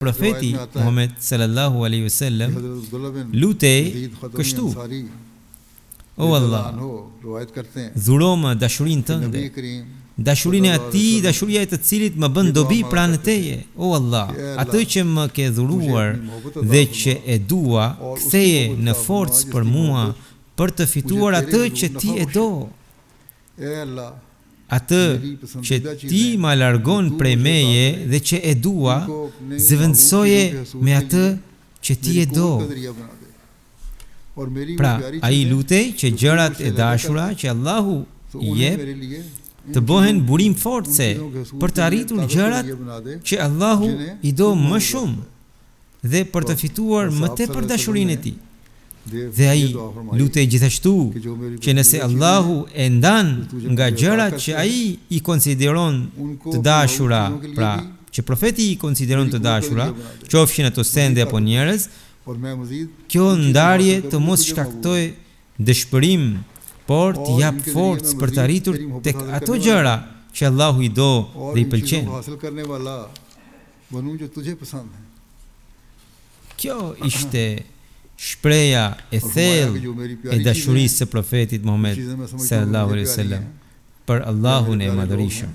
Profeti Muhammed sallallahu alaihi wasallam lutej kështu: O Allah, dhuro më dashurinë tënde, dashurinë e atij, dashuria e të cilit më bën dobi pranë teje. O Allah, atë që më ke dhuruar dhe që e dua, ktheje në forcë për mua për të fituar atë që ti e do. Atë që ti ma largon prej meje dhe që e dua, zëvendësoje me atë që ti e do. Pra, ai lutej që gjërat e dashura që Allahu i jep të bëhen burim force për të arritur gjërat që Allahu i do më shumë dhe për të fituar më tepër dashurinë e tij. Dhe ai lutej gjithashtu që nëse Allahu e ndan nga gjërat që ai i konsideron të dashura, pra që profeti i konsideron të dashura, qofshin ato sende apo njerëz, kjo ndarje të mos shkaktoj dëshpërim, por të jap forcë për të arritur tek ato gjëra që Allahu i do dhe i pëlqen. Kjo ishte shpreja e thellë e dashurisë së profetit Muhammed sallallahu alaihi wasallam për Allahun e madhërisëm.